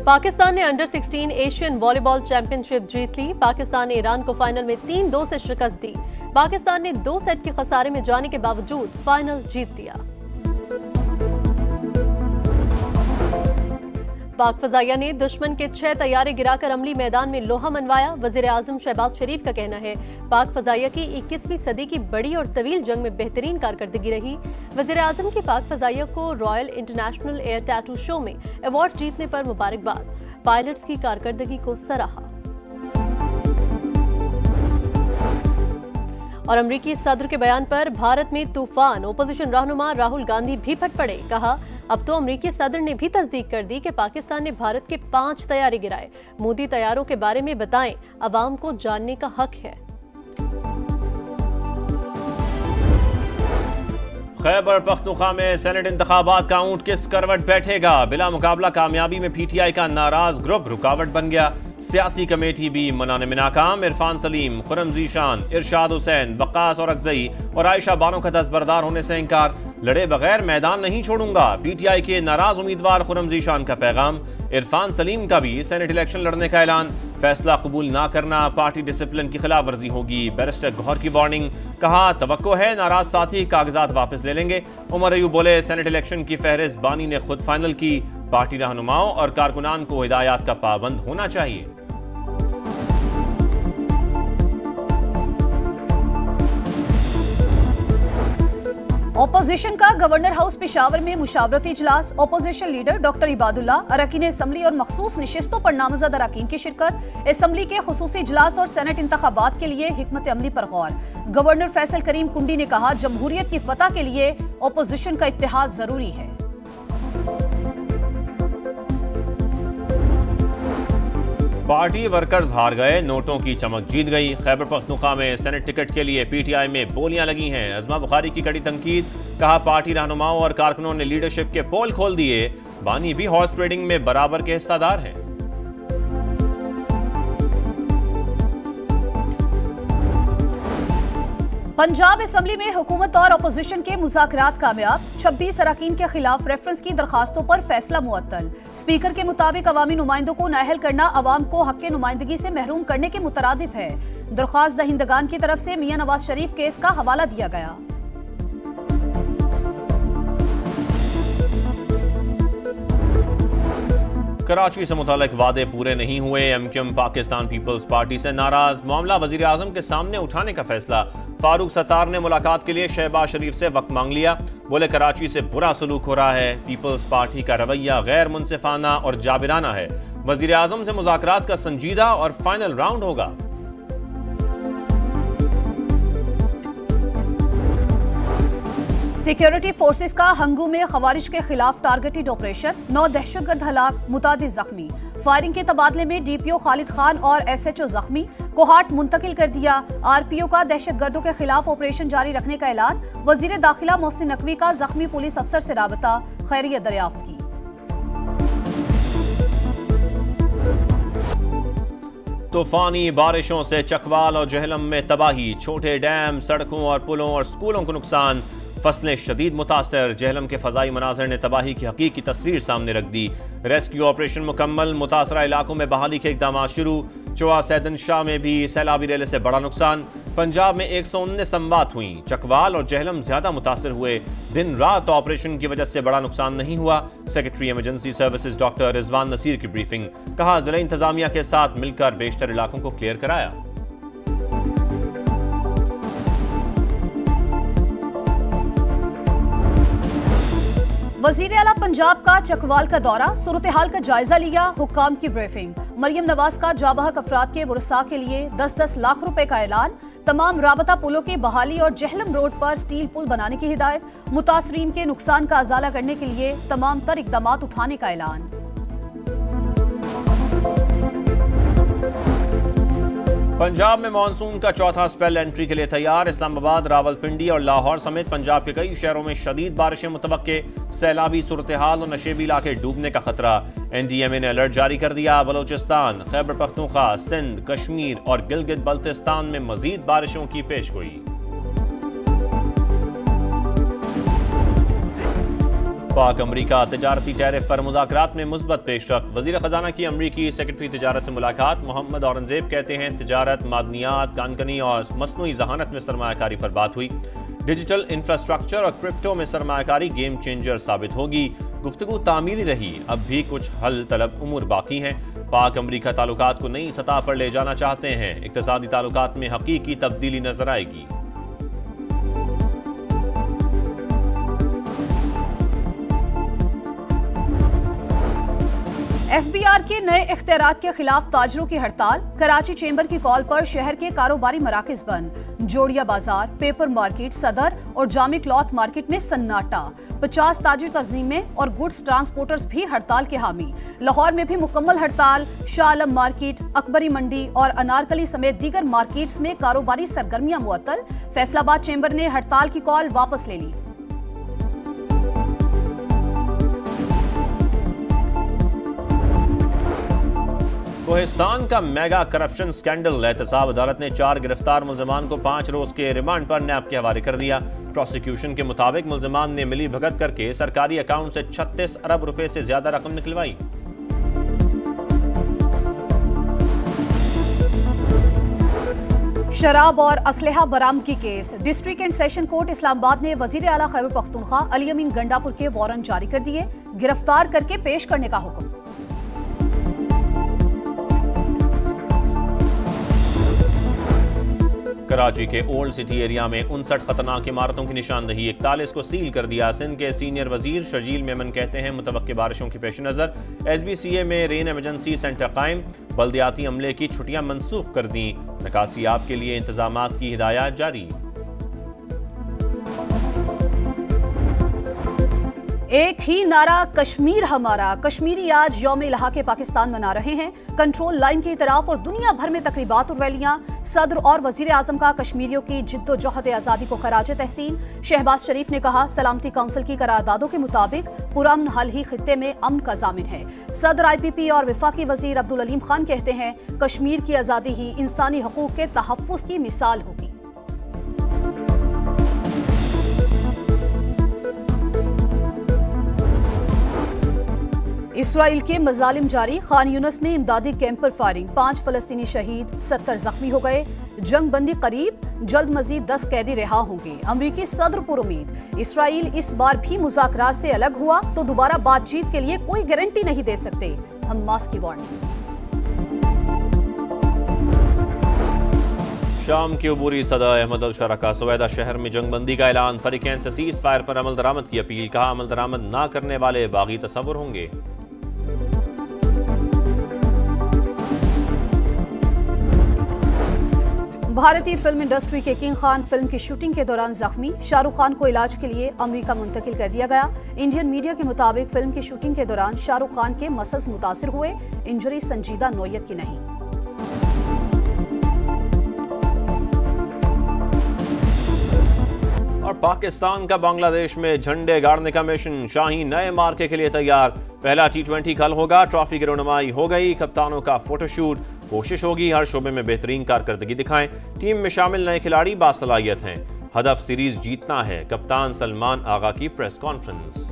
पाकिस्तान ने under 16 Asian volleyball championship जीत ली। पाकिस्तान ने Iran को फाइनल में 3-2 से शिकस्त दी। पाकिस्तान ने 2 सेट के खसारे में जाने के बावजूद फाइनल जीत दिया। पाक फजाइया ने दुश्मन के 6 तैयारे गिराकर अमली मैदान में लोहा मनवाया। वजीर आजम शहबाज शरीफ का कहना है पाक फजाइया की 21वीं सदी की बड़ी और तवील जंग में बेहतरीन कारकर्दगी रही। वजीर आजम की पाक फजाइया को royal international air tattoo show में अवार्ड जीतने पर मुबारकबाद। पायलट्स की कारकर्दगी को सराहा। और अमरीकी सदर के बयान पर भारत में तूफान। ओपोजिशन रहनुमा राहुल गांधी भी फट पड़े। कहा अब तो अमरीकी सदर ने भी तस्दीक कर दी कि पाकिस्तान ने भारत के 5 तैयारे गिराए। मोदी तैयारों के बारे में बताएं, अवाम को जानने का हक है। खैबर पख्तूनख्वा में सेनेट इंतखाबात का ऊंट किस करवट बैठेगा। बिला मुकाबला कामयाबी में पीटीआई का नाराज ग्रुप रुकावट बन गया। सियासी कमेटी भी मनाने में नाकाम। इरफान सलीम, खुरम जीशान, इरशाद हुसैन, वक्कास और अगजई और आयशा बानो का दस्तबरदार होने से इंकार। लड़े बगैर मैदान नहीं छोड़ूंगा। पीटीआई के नाराज उम्मीदवार खुरम जीशान का पैगाम। इरफान सलीम का भी सेनेट इलेक्शन लड़ने का ऐलान। फैसला कबूल ना करना पार्टी डिसिप्लिन की खिलाफ वर्जी होगी। बैरिस्टर गौहर की वार्निंग। कहा तवक्को है नाराज साथी कागजात वापस ले लेंगे। उमर अयूब बोले सेनेट इलेक्शन की फहरिस्त बानी ने खुद फाइनल की। पार्टी रहनुमाओं और कारकुनान को हिदायत का पाबंद होना चाहिए। ओपोजिशन का गवर्नर हाउस पेशावर में मुशावरती इजलास। ओपोजिशन लीडर डॉक्टर इबादुल्ला, अरकान असम्बली और मखसूस नशिस्तों पर नामजद अरकान की शिरकत। असम्बली के खुसूसी इजलास और सेनेट इंतखाबात के लिए हिकमत अमली पर गौर। गवर्नर फैसल करीम कुंडी ने कहा जमहूरियत की फतह के लिए ओपोजिशन का इत्तेहाद जरूरी है। पार्टी वर्कर्स हार गए, नोटों की चमक जीत गई। खैबर पख्तूनख्वा में सेनेट टिकट के लिए पीटीआई में बोलियां लगी हैं। अजमा बुखारी की कड़ी तनकीद। कहा पार्टी रहनुमाओं और कारकुनों ने लीडरशिप के पोल खोल दिए। बानी भी हॉर्स ट्रेडिंग में बराबर के हिस्सेदार हैं। पंजाब असम्बली में हुकूमत और अपोजिशन के मुज़ाकरात कामयाब। 26 अरकान के खिलाफ रेफरेंस की दरखास्तों पर फैसला मुअत्तल। स्पीकर के मुताबिक अवामी नुमाइंदों को नाअहल करना अवाम को हक के नुमाइंदगी से महरूम करने के मुतरादिफ है। दरख्वास्त दहिंदगान की तरफ से मियां नवाज शरीफ केस का हवाला दिया गया। कराची से मुतालिक वादे पूरे नहीं हुए। एमक्यूएम पाकिस्तान पीपल्स पार्टी से नाराज। मामला वजीर आजम के सामने उठाने का फैसला। फारूक सत्तार ने मुलाकात के लिए शहबाज शरीफ से वक्त मांग लिया। बोले कराची से बुरा सलूक हो रहा है। पीपल्स पार्टी का रवैया गैर मुनसिफाना और जाबिराना है। वजीर आजम से मुज़ाकरात का संजीदा और फाइनल राउंड होगा। सिक्योरिटी फोर्सेस का हंगू में खवारिज के खिलाफ टारगेटेड ऑपरेशन। 9 दहशतगर्द हलाक, मुतादिद जख्मी। फायरिंग के तबादले में डीपीओ खालिद खान और एसएचओ जख्मी। कोहाट मुंतकिल कर दिया। आरपीओ का दहशतगर्दों के खिलाफ ऑपरेशन जारी रखने का ऐलान। वजीर दाखिला मोहसिन नकवी का जख्मी पुलिस अफसर से राबता, खैरियत दरियाफ्त की। तूफानी बारिशों से चकवाल और जहलम में तबाही। छोटे डैम, सड़कों और पुलों और स्कूलों को नुकसान। फसलें शदीद मुतासर। जहलम के फजाई मनाजर ने तबाही की हकीकी तस्वीर सामने रख दी। रेस्क्यू ऑपरेशन मुकम्मल। मुतासरा इलाकों में बहाली के इकदाम शुरू। चोआ सैदन शाह में भी सैलाबी रेले से बड़ा नुकसान। पंजाब में 119 अमवात हुई। चकवाल और जहलम ज्यादा मुतासर हुए। दिन रात ऑपरेशन की वजह से बड़ा नुकसान नहीं हुआ। Secretary emergency services doctor Rizwan Naseer की ब्रीफिंग। कहा जिला इंतजामिया के साथ मिलकर बेशतर इलाकों को क्लियर कराया। वजीर आला पंजाब का चकवाल का दौरा। सूरत हाल का जायजा लिया। हुक्काम की ब्रीफिंग। मरियम नवाज का जाबहक अफराद के वरसा के लिए 10-10 लाख रुपए का ऐलान। तमाम राबता पुलों की बहाली और जहलम रोड पर स्टील पुल बनाने की हिदायत। मुतासरीन के नुकसान का अजाला करने के लिए तमाम तर इकदाम उठाने का ऐलान। पंजाब में मानसून का चौथा स्पेल एंट्री के लिए तैयार। इस्लामाबाद, रावलपिंडी और लाहौर समेत पंजाब के कई शहरों में शदीद बारिशें मुतवक्के। सैलाबी सूरत हाल और नशेबी इलाके डूबने का खतरा। एनडीएमए ने अलर्ट जारी कर दिया। बलोचिस्तान, खैबर पख्तूनख्वा, सिंध, कश्मीर और गिलगित बल्तिस्तान में मजीद बारिशों की पेशगोई। पाक अमरीका तजारती टैरिफ पर मुज़ाकरात में मुस्बत पेशरफ्त। वज़ीर ख़जाना की अमरीकी सेक्रेटरी तजारत से मुलाकात। मोहम्मद औरंगज़ेब कहते हैं तजारत, मादनियात, कानकनी और मसनूई जहानत में सरमायाकारी पर बात हुई। डिजिटल इंफ्रास्ट्रक्चर और क्रिप्टो में सरमायाकारी गेम चेंजर साबित होगी। गुफ्तगू तामीली रही, अब भी कुछ हल तलब उमूर बाकी हैं। पाक अमरीका ताल्लुकात को नई सतह पर ले जाना चाहते हैं। इक़्तिसादी ताल्लुकात में हकीकी तब्दीली नजर आएगी। FBR के नए इख्तियारात के खिलाफ ताजरों की हड़ताल। कराची चेंबर की कॉल पर शहर के कारोबारी मराकज बंद। जोड़िया बाजार, पेपर मार्केट, सदर और जामी क्लॉथ मार्केट में सन्नाटा। 50 ताजिर तंजीमें और गुड्स ट्रांसपोर्टर्स भी हड़ताल के हामी। लाहौर में भी मुकम्मल हड़ताल। शाह आलम मार्केट, अकबरी मंडी और अनारकली समेत दीगर मार्केट्स में कारोबारी सरगर्मियां मुअत्तल। फैसलाबाद चेंबर ने हड़ताल की कॉल वापस ले ली। कोहिस्तान का मेगा करप्शन स्कैंडल। एहतसाब अदालत ने 4 गिरफ्तार मुल्जमान को 5 रोज के रिमांड पर नैब के हवाले कर दिया। प्रोसिक्यूशन के मुताबिक मुल्जमान ने मिली भगत करके सरकारी अकाउंट से 36 अरब रुपए से ज्यादा रकम निकलवाई। शराब और असलहा बरामदगी case. District and session court Islamabad ने वजीर आला खैबर पख्तूनख्वा अली अमीन गंडापुर के वारंट जारी कर दिए। गिरफ्तार करके पेश करने का हुक्म। कराची के ओल्ड सिटी एरिया में 59 खतरनाक इमारतों की निशानदही। 41 को सील कर दिया। सिंध के सीनियर वजीर शर्जील मेमन कहते हैं मुतवक्के बारिशों के पेश नजर SBCA में रेन इमरजेंसी सेंटर कायम। बल्दियाती अमले की छुट्टियां मनसूख कर दी। निकासियाब के लिए इंतजामात की हिदायत जारी। एक ही नारा कश्मीर हमारा। कश्मीरी आज यौम इलाके पाकिस्तान मना रहे हैं। कंट्रोल लाइन की तरफ और दुनिया भर में तकरीबात और रैलियां। सदर और वजीर आजम का कश्मीरियों की जिद्दोजहद आज़ादी को खराज तहसीन। शहबाज शरीफ ने कहा सलामती काउंसिल की करारदादों के मुताबिक पुरअमन हल ही खित्ते में अमन का जामिन है। सदर IPP और वफाकी वजीर अब्दुल अलीम खान कहते हैं कश्मीर की आज़ादी ही इंसानी हकूक के तहफ़्फ़ुज़ की मिसाल होगी। इसराइल के मजालिम जारी। खान यूनस में इमदादी कैंप पर फायरिंग। 5 फलस्तीनी शहीद, 70 जख्मी हो गए। जंग बंदी करीब, जल्द मजीद 10 कैदी रिहा होंगे। अमरीकी सदर पुरुमीद। इसराइल इस बार भी मुज़ाकरात से अलग हुआ तो दोबारा बातचीत के लिए कोई गारंटी नहीं दे सकते। हमास की वार्निंग। शाम के अबूरी सदर अहमद अल-शरा का सवैदा शहर में जंग बंदी का ऐलान। फरीकैन से सीज फायर पर अमल दरामद की अपील। कहा अमल दरामद ना करने वाले बागी तसव्वुर होंगे। भारतीय फिल्म इंडस्ट्री के किंग खान फिल्म की शूटिंग के दौरान जख्मी। शाहरुख खान को इलाज के लिए अमेरिका मुंतकिल कर दिया गया। इंडियन मीडिया के मुताबिक फिल्म की शूटिंग के दौरान शाहरुख खान के मसल्स मुतासिर हुए। इंजरी संजीदा नौयत की नहीं। और पाकिस्तान का बांग्लादेश में झंडे गाड़ने का मिशन। शाही नए मार्के के लिए तैयार। पहला T20 कल होगा। ट्रॉफी की रौनमाई हो गई। कप्तानों का फोटोशूट। कोशिश होगी हर शोबे में बेहतरीन कारकर्दगी दिखाएं। टीम में शामिल नए खिलाड़ी बासलाहियत हैं। हदफ सीरीज जीतना है। कप्तान सलमान आगा की प्रेस कॉन्फ्रेंस।